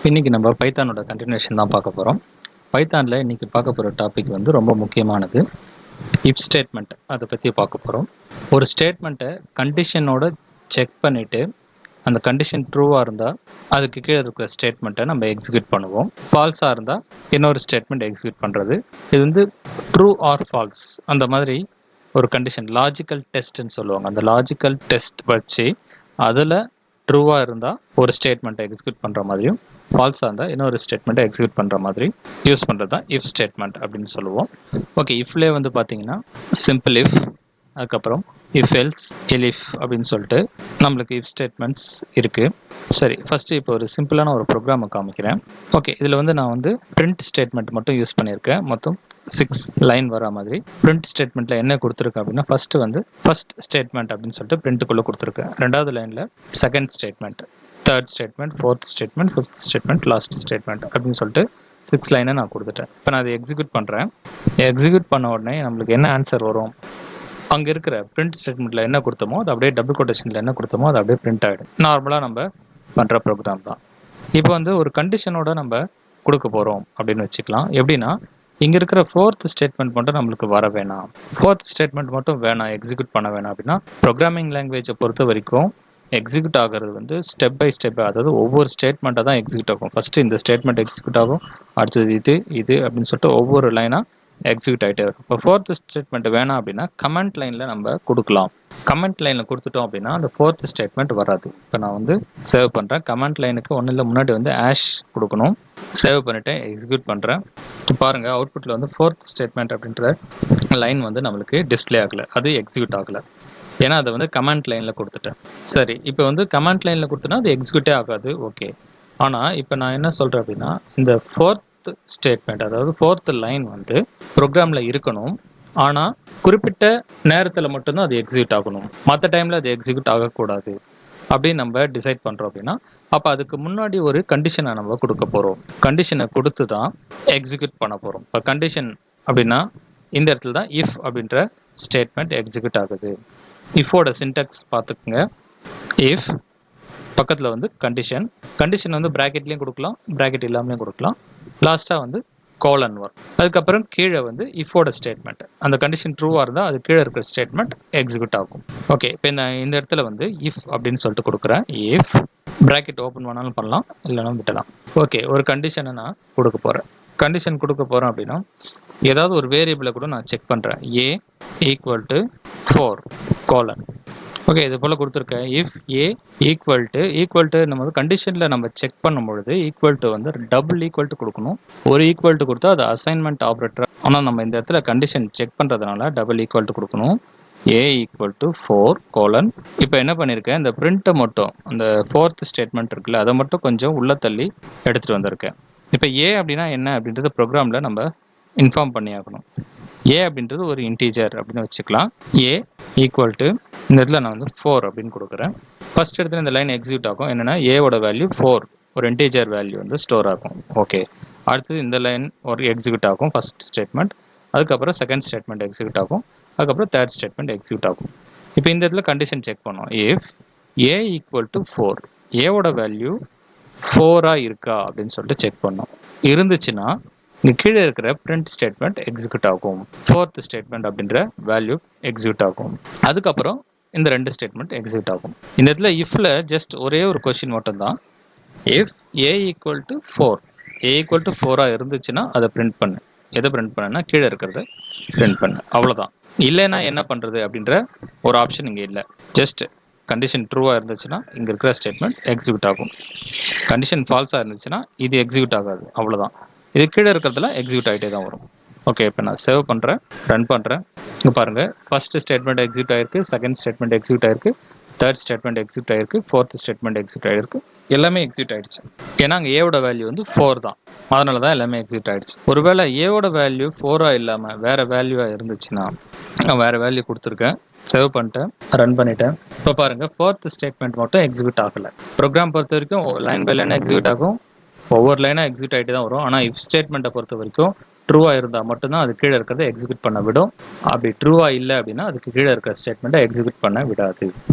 இன்னைக்கு நம்ம பைத்தானோட கண்டினியூஷன் தான் பார்க்க போகிறோம். பைத்தானில் இன்னைக்கு பார்க்க போகிற டாபிக் வந்து ரொம்ப முக்கியமானது. இஃப் ஸ்டேட்மெண்ட் அதை பற்றி பார்க்க போகிறோம். ஒரு ஸ்டேட்மெண்ட்டை கண்டிஷனோட செக் பண்ணிவிட்டு அந்த கண்டிஷன் ட்ரூவாக இருந்தால் அதுக்கு கீழே இருக்கிற ஸ்டேட்மெண்ட்டை நம்ம எக்ஸிக்யூட் பண்ணுவோம். ஃபால்ஸாக இருந்தால் இன்னொரு ஸ்டேட்மெண்ட் எக்ஸிக்யூட் பண்ணுறது. இது வந்து ட்ரூ ஆர் ஃபால்ஸ் அந்த மாதிரி ஒரு கண்டிஷன் லாஜிக்கல் டெஸ்ட்னு சொல்லுவாங்க. அந்த லாஜிக்கல் டெஸ்ட் வச்சு அதில் ட்ரூவாக இருந்தால் ஒரு ஸ்டேட்மெண்ட்டை எக்ஸிக்யூட் பண்ணுற மாதிரியும், ஃபால்ஸாக இருந்தால் இன்னொரு ஸ்டேட்மெண்ட்டை எக்ஸிக்யூட் பண்ணுற மாதிரி யூஸ் பண்ணுறது தான் இஃப் ஸ்டேட்மெண்ட் அப்படின்னு சொல்லுவோம். ஓகே, இஃப்லேயே வந்து பார்த்தீங்கன்னா சிம்பிள் இஃப், அதுக்கப்புறம் இஃப் எல்ஸ், எலிஃப் அப்படின்னு சொல்லிட்டு நம்மளுக்கு இஃப் ஸ்டேட்மெண்ட்ஸ் இருக்குது. சரி, ஃபஸ்ட்டு இப்போ ஒரு சிம்பிளான ஒரு ப்ரோக்ராமை காமிக்கிறேன். ஓகே, இதில் வந்து நான் வந்து பிரிண்ட் ஸ்டேட்மெண்ட் மட்டும் யூஸ் பண்ணியிருக்கேன். மொத்தம் 6 லைன் வர மாதிரி. பிரிண்ட் ஸ்டேட்மெண்ட்டில் என்ன கொடுத்துருக்கேன் அப்படின்னா ஃபர்ஸ்ட் ஸ்டேட்மெண்ட் அப்படின்னு சொல்லிட்டு பிரிண்ட்டுக்குள்ளே கொடுத்துருக்கேன். ரெண்டாவது லைனில் second statement, third statement, fourth statement, fifth statement, last statement அப்படின்னு சொல்லிட்டு 6 லைனை நான் கொடுத்துட்டேன். இப்போ நான் அதை எக்ஸிக்யூட் பண்ணுறேன். எக்ஸிக்யூட் பண்ண உடனே நம்மளுக்கு என்ன ஆன்சர் வரும்? அங்கே இருக்கிற பிரிண்ட் ஸ்டேட்மெண்ட்டில் என்ன கொடுத்தோமோ அது அப்படியே டபுள் கொட்டேஷனில் என்ன கொடுத்தோமோ அது அப்படியே பிரிண்ட் ஆகிடும். நார்மலாக நம்ம பண்ணுற ப்ரோக்ராம் தான். இப்போ வந்து ஒரு கண்டிஷனோட நம்ம கொடுக்க போகிறோம் அப்படின்னு வச்சுக்கலாம். எப்படின்னா, இங்கே இருக்கிற ஃபோர்த் ஸ்டேட்மெண்ட் மட்டும் நம்மளுக்கு வர வேணாம், ஃபோர்த் ஸ்டேட்மெண்ட் மட்டும் வேணாம், எக்ஸிக்யூட் பண்ண வேணாம் அப்படின்னா, ப்ரோக்ராமிங் லாங்குவேஜை பொறுத்த வரைக்கும் எக்ஸிக்யூட் ஆகிறது வந்து ஸ்டெப் பை ஸ்டெப், அதாவது ஒவ்வொரு ஸ்டேட்மெண்ட்டாக தான் எக்ஸிக்யூட் ஆகும். ஃபஸ்ட்டு இந்த ஸ்டேட்மெண்ட் எக்ஸிக்யூட் ஆகும், அடுத்தது இது அப்படின்னு சொல்லிட்டு ஒவ்வொரு லைனாக எக்ஸிக்யூட் ஆகிட்டே இருக்கும். இப்போ ஃபோர்த் ஸ்டேட்மெண்ட் வேணாம் அப்படின்னா கமெண்ட் லைனில் நம்ம கொடுக்கலாம். கமெண்ட் லைனில் கொடுத்துட்டோம் அப்படின்னா அந்த ஃபோர்த் ஸ்டேட்மெண்ட் வராது. இப்போ நான் வந்து சேவ் பண்ணுறேன். கமெண்ட் லைனுக்கு ஒன்றும் இல்லை, முன்னாடி வந்து ஆஷ் கொடுக்கணும். சேவ் பண்ணிவிட்டு எக்ஸிக்யூட் பண்ணுறேன். பாருங்கள், அவுட்புட்டில் வந்து ஃபோர்த் ஸ்டேட்மெண்ட் அப்படின்ற லைன் வந்து நம்மளுக்கு டிஸ்பிளே ஆகலை, அது எக்ஸிக்யூட் ஆகலை. ஏன்னா அதை வந்து கமெண்ட் லைனில் கொடுத்துட்டேன். சரி, இப்போ வந்து கமெண்ட் லைனில் கொடுத்தனா அது எக்ஸிக்யூட்டே ஆகாது. ஓகே, ஆனால் இப்போ நான் என்ன சொல்கிறேன் அப்படின்னா, இந்த ஃபோர்த் ஸ்டேட்மெண்ட், அதாவது ஃபோர்த் லைன் வந்து ப்ரோக்ராமில் இருக்கணும். ஆனால் குறிப்பிட்ட நேரத்தில் மட்டும்தான் அது எக்ஸிக்யூட் ஆகணும், மற்ற டைமில் அது எக்ஸிக்யூட் ஆகக்கூடாது அப்படின்னு நம்ம டிசைட் பண்ணுறோம் அப்படின்னா, அப்போ அதுக்கு முன்னாடி ஒரு கண்டிஷனை நம்ம கொடுக்க போகிறோம். கண்டிஷனை கொடுத்து தான் எக்ஸிக்யூட் பண்ண போகிறோம். இப்போ கண்டிஷன் அப்படின்னா இந்த இடத்துல தான் இஃப் அப்படின்ற ஸ்டேட்மெண்ட் எக்ஸிக்யூட் ஆகுது. இஃபோட சின்டாக்ஸ் பார்த்துக்குங்க. இஃப் பக்கத்தில் வந்து கண்டிஷன் வந்து ப்ராக்கெட்லேயும் கொடுக்கலாம், ப்ராக்கெட் இல்லாமலேயும் கொடுக்கலாம். லாஸ்ட்டாக வந்து கோலன் வரும். அதுக்கப்புறம் கீழே வந்து இஃபோட ஸ்டேட்மெண்ட், அந்த கண்டிஷன் ட்ரூவாக இருந்தால் அது கீழே இருக்கிற ஸ்டேட்மெண்ட் எக்ஸிக்யூட் ஆகும். ஓகே, இப்போ இந்த இடத்துல வந்து இஃப் அப்படின்னு சொல்லிட்டு கொடுக்குறேன். இஃப் ப்ராக்கெட் ஓப்பன் பண்ணாலும் பண்ணலாம், இல்லைனா விட்டலாம். ஓகே, ஒரு கண்டிஷனை நான் கொடுக்க போகிறேன். கண்டிஷன் கொடுக்க போகிறேன் அப்படின்னா ஏதாவது ஒரு வேரியபிளை கூட நான் செக் பண்ணுறேன். ஏ ஈக்குவல் டு 4 கோலன். ஓகே, இது போல் கொடுத்துருக்கேன். இஃப் ஏ ஈக்குவல் டு நம்ம கண்டிஷனில் நம்ம செக் பண்ணும்பொழுது ஈக்குவல் டு வந்து டபுள் ஈக்குவல் டு கொடுக்கணும். ஒரு ஈக்குவல் டு கொடுத்தா அது அசைன்மெண்ட் ஆப்ரேட்டர். ஆனால் நம்ம இந்த இடத்துல கண்டிஷன் செக் பண்ணுறதுனால டபுள் ஈக்குவல் டு கொடுக்கணும். ஏ ஈக்குவல் டு 4 கோலன். இப்போ என்ன பண்ணியிருக்கேன், இந்த பிரிண்ட்டை மட்டும், அந்த ஃபோர்த் ஸ்டேட்மெண்ட் இருக்குல்ல, அதை மட்டும் கொஞ்சம் உள்ள தள்ளி எடுத்துகிட்டு வந்திருக்கேன். இப்போ ஏ அப்படின்னா என்ன அப்படின்றது ப்ரோக்ராமில் நம்ம இன்ஃபார்ம் பண்ணி ஆகணும். ஏ அப்படின்றது ஒரு இன்டீஜர் அப்படின்னு வச்சுக்கலாம். ஏ ஈக்குவல் டு இந்த இடத்துல நான் வந்து 4 அப்படின்னு கொடுக்குறேன். ஃபர்ஸ்ட் இடத்துல இந்த லைன் எக்ஸிக்யூட் ஆகும். என்னென்னா ஏவோட வேல்யூ 4, ஒரு இன்டீஜர் வேல்யூ வந்து ஸ்டோர் ஆகும். ஓகே, அடுத்தது இந்த லைன் ஒரு எக்ஸிக்யூட் ஆகும், ஃபர்ஸ்ட் ஸ்டேட்மெண்ட். அதுக்கப்புறம் செகண்ட் ஸ்டேட்மெண்ட் எக்ஸிக்யூட் ஆகும். அதுக்கப்புறம் தேர்ட் ஸ்டேட்மெண்ட் எக்ஸிக்யூட் ஆகும். இப்போ இந்த இடத்துல கண்டிஷன் செக் பண்ணோம். இஃப் ஏ ஈக்குவல் டு 4, ஏவோட வேல்யூ 4ஆக இருக்கா அப்படின்னு சொல்லிட்டு செக் பண்ணோம். இருந்துச்சுன்னா இங்கே கீழே இருக்கிற பிரிண்ட் ஸ்டேட்மெண்ட் எக்ஸிக்யூட் ஆகும், ஃபோர்த் ஸ்டேட்மெண்ட் அப்படின்ற வேல்யூ எக்ஸிக்யூட் ஆகும். அதுக்கப்புறம் இந்த ரெண்டு ஸ்டேட்மெண்ட் எக்ஸிக்யூட் ஆகும். இந்த இடத்துல இஃப்ல ஜஸ்ட் ஒரே ஒரு கொஸ்டின் மட்டும்தான். If A equal to 4, A equal to 4ஆக இருந்துச்சுன்னா அதை பிரிண்ட் பண்ணு. எதை பிரிண்ட் பண்ணனா கீழே இருக்கிறத பிரிண்ட் பண்ணு, அவ்வளோதான். இல்லைன்னா என்ன பண்ணுறது அப்படின்ற ஒரு ஆப்ஷன் இங்கே இல்லை. ஜஸ்ட் கண்டிஷன் ட்ரூவாக இருந்துச்சுன்னா இங்கே இருக்கிற ஸ்டேட்மெண்ட் எக்ஸிக்யூட் ஆகும். கண்டிஷன் ஃபால்ஸாக இருந்துச்சுன்னா இது எக்ஸிக்யூட் ஆகாது, அவ்வளோதான். இது கீழே இருக்கிறதுலாம் எக்ஸிக்யூட் ஆகிட்டே தான் வரும். ஓகே, இப்போ நான் சேவ் பண்ணுறேன், ரன் பண்ணுறேன். இங்கே பாருங்கள், ஃபர்ஸ்ட் ஸ்டேட்மெண்ட் எக்ஸிக்யூட் ஆகிருக்கு, செகண்ட் ஸ்டேட்மெண்ட் எக்ஸிக்யூட் ஆகிருக்கு, தேர்ட் ஸ்டேட்மெண்ட் எக்ஸிக்யூட் ஆகிருக்கு, ஃபோர்த் ஸ்டேட்மெண்ட் எக்ஸிக்யூட் ஆகிருக்கு. எல்லாமே எக்ஸிக்யூட் ஆகிடுச்சு. ஏன்னா அங்கே ஏவோட வேல்யூ வந்து 4 தான், அதனால தான் எல்லாமே எக்ஸிக்யூட் ஆகிடுச்சு. ஒருவேளை ஏவோட வேல்யூ 4ஆக இல்லாமல் வேறு வேல்யூவாக இருந்துச்சுன்னா, நான் வேறு வேல்யூ கொடுத்துருக்கேன், சேவ் பண்ணிட்டேன், ரன் பண்ணிட்டேன். இப்போ பாருங்கள், ஃபோர்த் ஸ்டேட்மெண்ட் மட்டும் எக்ஸிக்யூட் ஆகலை. ப்ரோக்ராம் பொறுத்த வரைக்கும் லைன் பை லைன் எக்ஸிக்யூட் ஆகும், ஒவ்வொரு லைனாக எக்ஸிக்யூட் ஆகிட்டு தான் வரும். ஆனால் இஃப் ஸ்டேட்மெண்ட்டை பொறுத்த வரைக்கும் ட்ரூவாக இருந்தால் மட்டும்தான் அது கீழே இருக்கிறத எக்ஸிக்யூட் பண்ண விடும். அப்படி ட்ரூவாக இல்லை அப்படின்னா அதுக்கு கீழே இருக்கிற ஸ்டேட்மெண்ட்டை எக்ஸிக்யூட் பண்ண விடாது.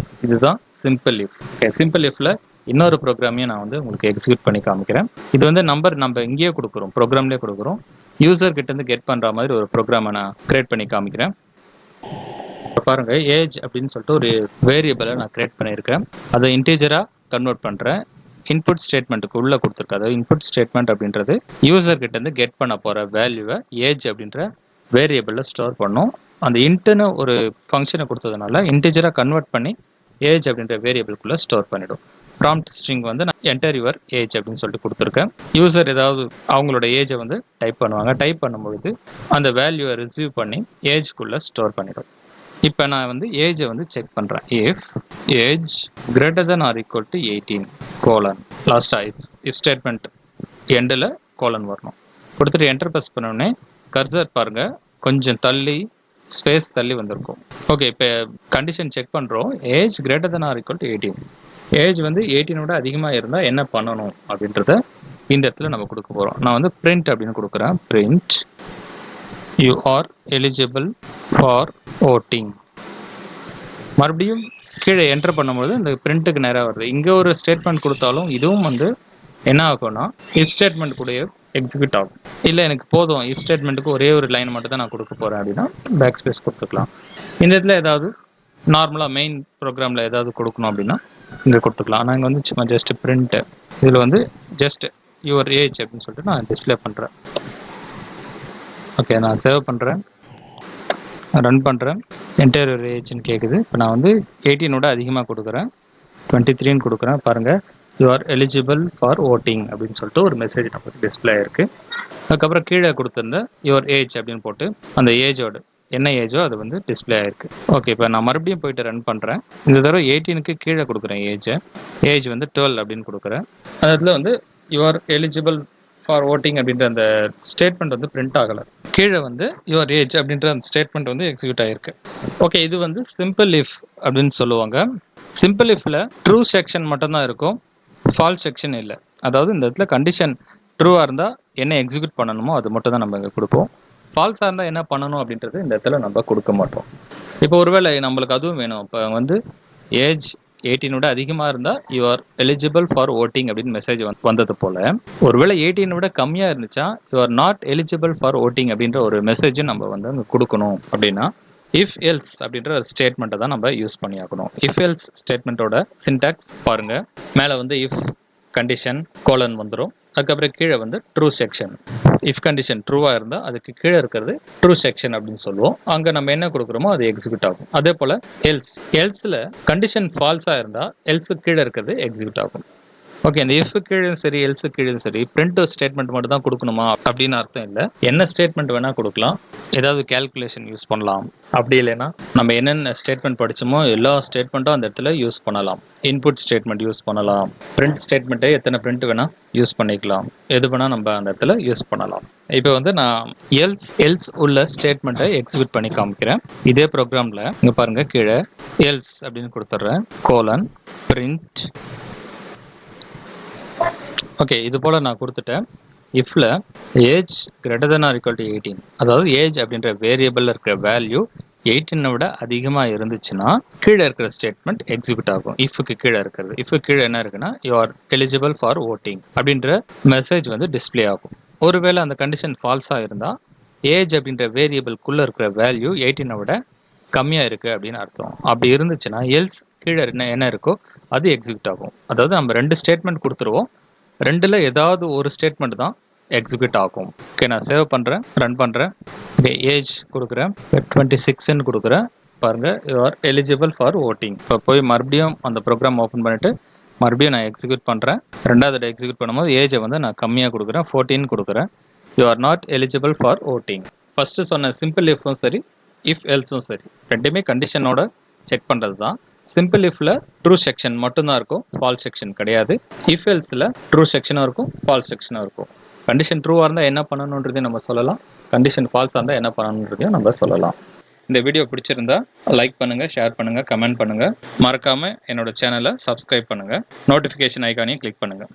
இதுதான் சிம்பிள் இஃப். ஓகே, சிம்பிள் இஃப்ல இன்னொரு ப்ரோக்ராமையும் நான் வந்து உங்களுக்கு எக்ஸிக்யூட் பண்ணி காமிக்கிறேன். இது வந்து நம்பர் நம்ம இங்கேயே கொடுக்குறோம், ப்ரோக்ராம்லேயே கொடுக்குறோம். யூசர் கிட்டேருந்து கெட் பண்ணுற மாதிரி ஒரு ப்ரோக்ராமை நான் கிரியேட் பண்ணி காமிக்கிறேன். இப்போ பாருங்க, ஏஜ் அப்படின்னு சொல்லிட்டு ஒரு வேரியபிளை நான் கிரியேட் பண்ணியிருக்கேன். அதை இன்டீஜராக கன்வெர்ட் பண்ணுறேன். இன்புட் ஸ்டேட்மெண்ட்டுக்கு உள்ளே கொடுத்துருக்கேன். அதாவது இன்புட் ஸ்டேட்மெண்ட் அப்படின்றது யூசர் கிட்டேருந்து கெட் பண்ண போகிற வேல்யூவை ஏஜ் அப்படின்ற வேரியபிளில் ஸ்டோர் பண்ணும். அந்த இன்ட்டுன்னு ஒரு ஃபங்க்ஷனை கொடுத்ததுனால இன்டீஜராக கன்வெர்ட் பண்ணி ஏஜ் அப்படின்ற வேரியபிள்குள்ளே ஸ்டோர் பண்ணிடும். ப்ராம்ப்ட் ஸ்ட்ரிங் வந்து நான் என்டர் யுவர் ஏஜ் அப்படின்னு சொல்லிட்டு கொடுத்துருக்கேன். யூசர் ஏதாவது அவங்களோட ஏஜை வந்து டைப் பண்ணுவாங்க. டைப் பண்ணும்பொழுது அந்த வேல்யூவை ரிசீவ் பண்ணி ஏஜ்குள்ளே ஸ்டோர் பண்ணிடும். இப்போ நான் வந்து ஏஜை வந்து செக் பண்ணுறேன். If age greater than or equal to 18 colon லாஸ்ட்டாக இஃப் ஸ்டேட்மெண்ட் எண்டில் கோலன் வரணும். கொடுத்துட்டு என்டர் ப்ரெஸ் பண்ணோடனே கர்சர் பாருங்கள் கொஞ்சம் தள்ளி ஸ்பேஸ் தள்ளி வந்திருக்கும். ஓகே, இப்போ கண்டிஷன் செக் பண்ணுறோம். Age greater than or equal to 18. Age வந்து 18 அதிகமாக இருந்தால் என்ன பண்ணணும் அப்படின்றத இந்த இடத்துல நம்ம கொடுக்க போகிறோம். நான் வந்து பிரிண்ட் அப்படின்னு கொடுக்குறேன். Print you are eligible for voting. மறுபடியும் கீழே என்டர் பண்ணும்போது இந்த பிரிண்ட்டுக்கு நேராக வருது. இங்கே ஒரு ஸ்டேட்மெண்ட் கொடுத்தாலும் இதுவும் வந்து என்ன ஆகும்னா இஃப் ஸ்டேட்மெண்ட் கூட எக்ஸிக்யூட் ஆகும். இல்லை எனக்கு போதும் இஃப் ஸ்டேட்மெண்ட்டுக்கு ஒரே ஒரு லைன் மட்டும் தான் நான் கொடுக்க போகிறேன் அப்படின்னா பேக் ஸ்பேஸ் கொடுத்துக்கலாம். இந்த இடத்துல ஏதாவது நார்மலாக மெயின் ப்ரோக்ராமில் ஏதாவது கொடுக்கணும் அப்படின்னா இங்கே கொடுத்துக்கலாம். ஆனால் இங்கே வந்து சும்மா ஜஸ்ட் பிரிண்ட்டு, இதில் வந்து ஜஸ்ட் யுவர் ஏஜ் அப்படின்னு சொல்லிட்டு நான் டிஸ்பிளே பண்ணுறேன். ஓகே, நான் சேவ் பண்ணுறேன், ரன் பண்ணுறேன். என்டர் யுவர் ஏஜ்னு கேட்குது. இப்போ நான் வந்து 18 அதிகமாக கொடுக்குறேன், 23 கொடுக்குறேன். பாருங்கள், you are eligible for voting அப்படின்னு சொல்லிட்டு ஒரு மெசேஜ் நமக்கு டிஸ்பிளே ஆயிருக்கு. அதுக்கப்புறம் கீழே கொடுத்துருந்த யுவர் ஏஜ் அப்படின்னு போட்டு அந்த ஏஜோட என்ன ஏஜோ அது வந்து டிஸ்பிளே ஆயிருக்கு. ஓகே, இப்போ நான் மறுபடியும் போயிட்டு ரன் பண்ணுறேன். இந்த தடவை 18க்கு கீழே கொடுக்குறேன் ஏஜை. ஏஜ் வந்து 12 அப்படின்னு கொடுக்குறேன். அந்த இடத்துல வந்து you are eligible for voting அப்படின்ற அந்த ஸ்டேட்மெண்ட் வந்து பிரிண்ட் ஆகலை. கீழே வந்து யுவர் ஏஜ் அப்படின்ற அந்த ஸ்டேட்மெண்ட் வந்து எக்ஸிக்யூட் ஆகிருக்கு. ஓகே, இது வந்து சிம்பிள் இஃப் அப்படின்னு சொல்லுவாங்க. சிம்பிள் இஃப்ல ட்ரூ செக்ஷன் மட்டும்தான் இருக்கும், ஃபால்ஸ் செக்ஷன் இல்லை. அதாவது இந்த இடத்துல கண்டிஷன் ட்ரூவாக இருந்தால் என்ன எக்ஸிக்யூட் பண்ணணுமோ அது மட்டும் தான் நம்ம இங்கே கொடுப்போம். ஃபால்ஸாக இருந்தால் என்ன பண்ணணும் அப்படின்றது இந்த இடத்துல நம்ம கொடுக்க மாட்டோம். இப்போ ஒருவேளை நம்மளுக்கு அதுவும் வேணும். இப்போ வந்து ஏஜ் 18 அதிகமாக இருந்தால் you are eligible for voting அப்படின்னு மெசேஜ் வந்தது போல், ஒருவேளை 18 கம்மியாக இருந்துச்சா you are not eligible for voting அப்படின்ற ஒரு மெசேஜும் நம்ம வந்து அங்கே கொடுக்கணும். அப்படின்னா இஃப் எல்ஸ் அப்படின்ற ஸ்டேட்மெண்ட்டை தான் நம்ம யூஸ் பண்ணி ஆகணும். இஃப் எல்ஸ் ஸ்டேட்மெண்ட்டோட சின்டாக்ஸ் பாருங்கள். மேலே வந்து இஃப் கண்டிஷன் கோலன் வந்துடும். அதுக்கப்புறம் கீழே வந்து ட்ரூ செக்ஷன். இஃப் கண்டிஷன் ட்ரூவாக இருந்தால் அதுக்கு கீழே இருக்கிறது ட்ரூ செக்ஷன் அப்படின்னு சொல்லுவோம். அங்கே நம்ம என்ன கொடுக்குறோமோ அது எக்ஸிக்யூட் ஆகும். அதே போல் எல்ஸில் கண்டிஷன் ஃபால்ஸாக இருந்தால் எல்ஸுக்கு கீழே இருக்கிறது எக்ஸிக்யூட் ஆகும். ஓகே, இந்த இஃப் கீழே சரி எல்ஸு கீழே சரி பிரிண்ட் ஸ்டேட்மெண்ட் மட்டும் தான் கொடுக்கணுமா அப்படின்னு அர்த்தம் இல்லை. என்ன ஸ்டேட்மெண்ட் வேணால் கொடுக்கலாம். ஏதாவது கேல்குலேஷன் யூஸ் பண்ணலாம். அப்படி இல்லைன்னா நம்ம என்னென்ன ஸ்டேட்மெண்ட் படித்தோமோ எல்லா ஸ்டேட்மெண்ட்டும் அந்த இடத்துல யூஸ் பண்ணலாம். இன்புட் ஸ்டேட்மெண்ட் யூஸ் பண்ணலாம். பிரிண்ட் ஸ்டேட்மெண்ட்டை எத்தனை பிரிண்ட் வேணால் யூஸ் பண்ணிக்கலாம். எது வேணால் நம்ம அந்த இடத்துல யூஸ் பண்ணலாம். இப்போ வந்து நான் எல்ஸ் உள்ள ஸ்டேட்மெண்ட்டை எக்ஸிக்யூட் பண்ணி காமிக்கிறேன். இதே ப்ரோக்ராமில் இங்கே பாருங்கள், கீழே எல்ஸ் அப்படின்னு கொடுத்துட்றேன். Colon print. ஓகே, இது போல் நான் கொடுத்துட்டேன். இஃப்ல age greater than or equal to 18, அதாவது ஏஜ் அப்படின்ற வேரியபிளில் இருக்கிற வேல்யூ 18 அதிகமாக இருந்துச்சுன்னா கீழே இருக்கிற ஸ்டேட்மெண்ட் எக்ஸிக்யூட் ஆகும். இஃப்க்கு கீழே இருக்கிறது. இஃப்க்கு கீழே என்ன இருக்குன்னா you are eligible for voting அப்படின்ற மெசேஜ் வந்து டிஸ்பிளே ஆகும். ஒருவேளை அந்த கண்டிஷன் ஃபால்ஸாக இருந்தால் ஏஜ் அப்படின்ற வேரியபிள்குள்ளே இருக்கிற வேல்யூ 18 கம்மியாக இருக்குது அப்படின்னு அர்த்தம். அப்படி இருந்துச்சுன்னா எல்ஸ் கீழே என்ன இருக்கோ அது எக்ஸிக்யூட் ஆகும். அதாவது நம்ம 2 ஸ்டேட்மெண்ட் கொடுத்துருவோம், 2ல் ஏதாவது ஒரு ஸ்டேட்மெண்ட் தான் எக்ஸிக்யூட் ஆகும். ஓகே, நான் சேவ் பண்ணுறேன், ரன் பண்ணுறேன். ஓகே, ஏஜ் கொடுக்குறேன், 26ன்னு கொடுக்குறேன். பாருங்கள், you are eligible for voting. இப்போ போய் மறுபடியும் அந்த ப்ரோக்ராம் ஓப்பன் பண்ணிவிட்டு மறுபடியும் நான் எக்ஸிக்யூட் பண்ணுறேன். ரெண்டாவது எக்ஸிக்யூட் பண்ணும்போது ஏஜை வந்து நான் கம்மியாக கொடுக்குறேன், 14 கொடுக்குறேன். You are not eligible for voting. First சொன்ன சிம்பிள் இஃப்பும் சரி இஃப் எல்ஸும் சரி ரெண்டுமே கண்டிஷனோட செக் பண்ணுறது தான். சிம்பிள் இஃப்ல ட்ரூ செக்ஷன் மட்டும்தான் இருக்கும், ஃபால்ஸ் செக்ஷன் கிடையாது. இஃப் எல்ஸில் ட்ரூ செக்ஷனும் இருக்கும், ஃபால்ஸ் செக்ஷனும் இருக்கும். கண்டிஷன் ட்ரூவாக இருந்தால் என்ன பண்ணணுன்றதையும் நம்ம சொல்லலாம், கண்டிஷன் ஃபால்ஸாக இருந்தால் என்ன பண்ணணுன்றதையும் நம்ம சொல்லலாம். இந்த வீடியோ பிடிச்சிருந்தா லைக் பண்ணுங்கள், ஷேர் பண்ணுங்கள், கமெண்ட் பண்ணுங்கள். மறக்காமல் என்னோட சேனலை சப்ஸ்கிரைப் பண்ணுங்கள். நோட்டிஃபிகேஷன் ஐக்கானையும் கிளிக் பண்ணுங்கள்.